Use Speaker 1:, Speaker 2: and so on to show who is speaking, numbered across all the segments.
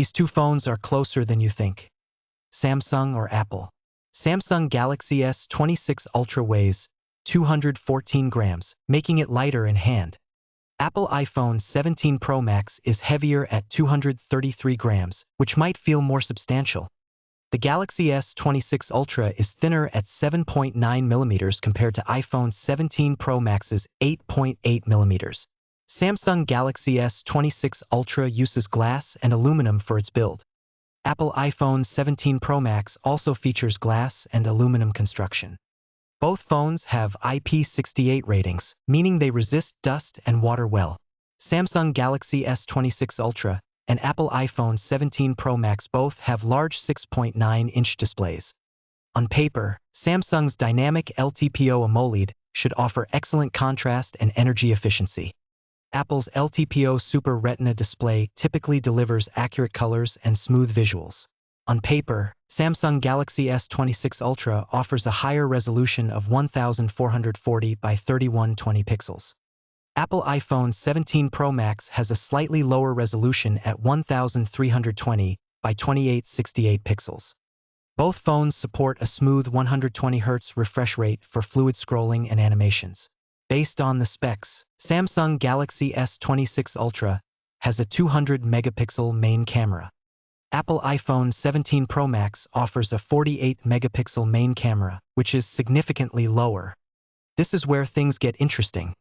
Speaker 1: These two phones are closer than you think. Samsung or Apple? Samsung Galaxy S26 Ultra weighs 214 grams, making it lighter in hand. Apple iPhone 17 Pro Max is heavier at 233 grams, which might feel more substantial. The Galaxy S26 Ultra is thinner at 7.9 mm compared to iPhone 17 Pro Max's 8.8 mm. Samsung Galaxy S26 Ultra uses glass and aluminum for its build. Apple iPhone 17 Pro Max also features glass and aluminum construction. Both phones have IP68 ratings, meaning they resist dust and water well. Samsung Galaxy S26 Ultra and Apple iPhone 17 Pro Max both have large 6.9-inch displays. On paper, Samsung's dynamic LTPO AMOLED should offer excellent contrast and energy efficiency. Apple's LTPO Super Retina display typically delivers accurate colors and smooth visuals. On paper, Samsung Galaxy S26 Ultra offers a higher resolution of 1440 by 3120 pixels. Apple iPhone 17 Pro Max has a slightly lower resolution at 1320 by 2868 pixels. Both phones support a smooth 120 Hz refresh rate for fluid scrolling and animations. Based on the specs, Samsung Galaxy S26 Ultra has a 200-megapixel main camera. Apple iPhone 17 Pro Max offers a 48-megapixel main camera, which is significantly lower. This is where things get interesting.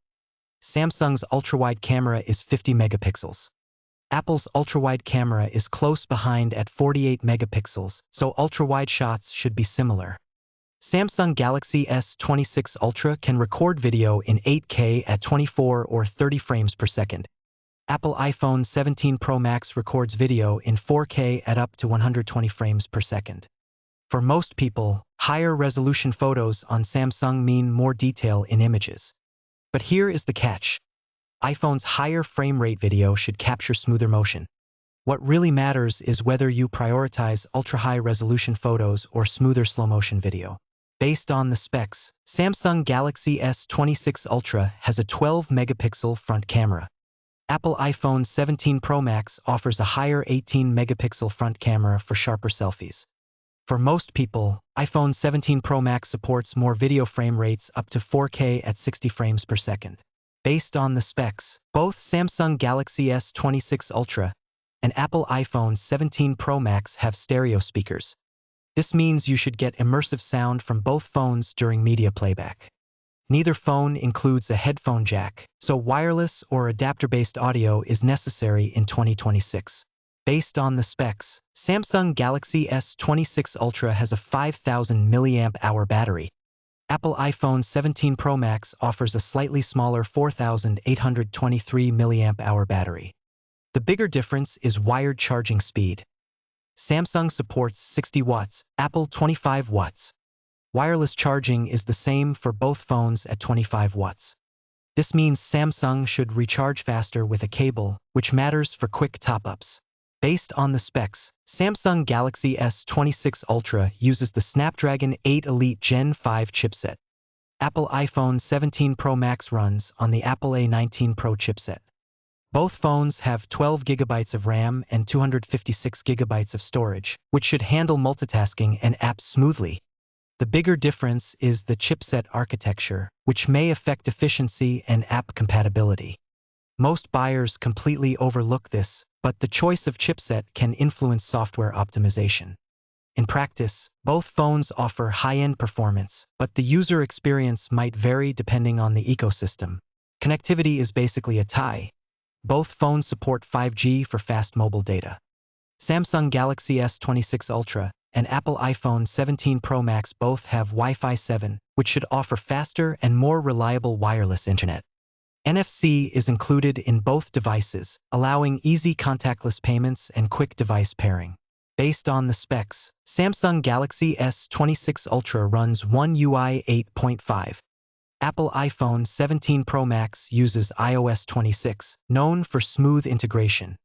Speaker 1: Samsung's ultra-wide camera is 50 megapixels. Apple's ultra-wide camera is close behind at 48 megapixels, so ultra-wide shots should be similar. Samsung Galaxy S26 Ultra can record video in 8K at 24 or 30 frames per second. Apple iPhone 17 Pro Max records video in 4K at up to 120 frames per second. For most people, higher resolution photos on Samsung mean more detail in images. But here is the catch. iPhone's higher frame rate video should capture smoother motion. What really matters is whether you prioritize ultra-high resolution photos or smoother slow-motion video. Based on the specs, Samsung Galaxy S26 Ultra has a 12-megapixel front camera. Apple iPhone 17 Pro Max offers a higher 18-megapixel front camera for sharper selfies. For most people, iPhone 17 Pro Max supports more video frame rates up to 4K at 60 frames per second. Based on the specs, both Samsung Galaxy S26 Ultra and Apple iPhone 17 Pro Max have stereo speakers. This means you should get immersive sound from both phones during media playback. Neither phone includes a headphone jack, so wireless or adapter-based audio is necessary in 2026. Based on the specs, Samsung Galaxy S26 Ultra has a 5,000 mAh battery. Apple iPhone 17 Pro Max offers a slightly smaller 4,823 mAh battery. The bigger difference is wired charging speed. Samsung supports 60 watts, Apple 25 watts. Wireless charging is the same for both phones at 25 watts. This means Samsung should recharge faster with a cable, which matters for quick top-ups. Based on the specs, Samsung Galaxy S26 Ultra uses the Snapdragon 8 Elite Gen 5 chipset. Apple iPhone 17 Pro Max runs on the Apple A19 Pro chipset. Both phones have 12 GB of RAM and 256 GB of storage, which should handle multitasking and apps smoothly. The bigger difference is the chipset architecture, which may affect efficiency and app compatibility. Most buyers completely overlook this, but the choice of chipset can influence software optimization. In practice, both phones offer high-end performance, but the user experience might vary depending on the ecosystem. Connectivity is basically a tie. Both phones support 5G for fast mobile data. Samsung Galaxy S26 Ultra and Apple iPhone 17 Pro Max both have Wi-Fi 7, which should offer faster and more reliable wireless internet. NFC is included in both devices, allowing easy contactless payments and quick device pairing. Based on the specs, Samsung Galaxy S26 Ultra runs One UI 8.5. Apple iPhone 17 Pro Max uses iOS 26, known for smooth integration.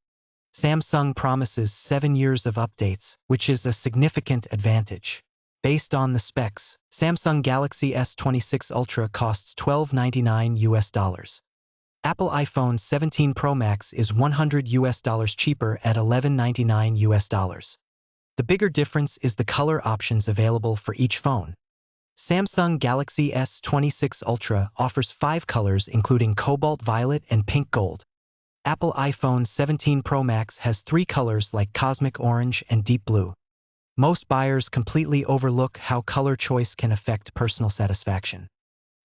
Speaker 1: Samsung promises 7 years of updates, which is a significant advantage. Based on the specs, Samsung Galaxy S26 Ultra costs $12.99 US. Apple iPhone 17 Pro Max is $100 cheaper at $1199. The bigger difference is the color options available for each phone. Samsung Galaxy S26 Ultra offers 5 colors including cobalt violet and pink gold. Apple iPhone 17 Pro Max has 3 colors like cosmic orange and deep blue. Most buyers completely overlook how color choice can affect personal satisfaction.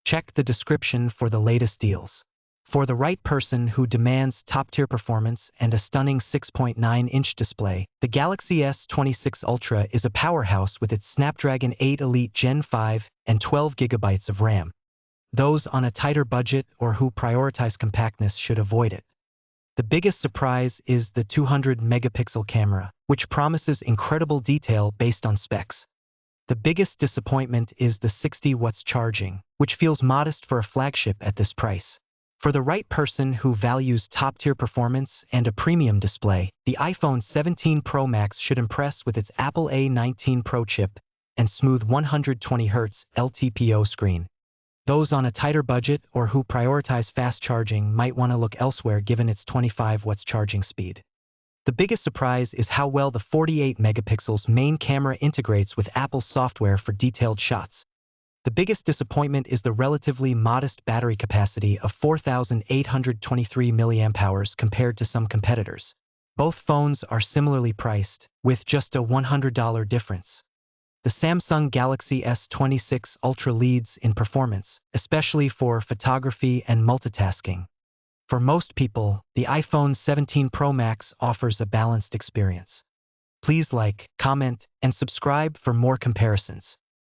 Speaker 1: Check the description for the latest deals. For the right person who demands top-tier performance and a stunning 6.9-inch display, the Galaxy S26 Ultra is a powerhouse with its Snapdragon 8 Elite Gen 5 and 12 GB of RAM. Those on a tighter budget or who prioritize compactness should avoid it. The biggest surprise is the 200-megapixel camera, which promises incredible detail based on specs. The biggest disappointment is the 60 watts charging, which feels modest for a flagship at this price. For the right person who values top-tier performance and a premium display, the iPhone 17 Pro Max should impress with its Apple A19 Pro chip and smooth 120Hz LTPO screen. Those on a tighter budget or who prioritize fast charging might want to look elsewhere given its 25 watts charging speed. The biggest surprise is how well the 48 megapixels main camera integrates with Apple's software for detailed shots. The biggest disappointment is the relatively modest battery capacity of 4,823 mAh compared to some competitors. Both phones are similarly priced, with just a $100 difference. The Samsung Galaxy S26 Ultra leads in performance, especially for photography and multitasking. For most people, the iPhone 17 Pro Max offers a balanced experience. Please like, comment, and subscribe for more comparisons.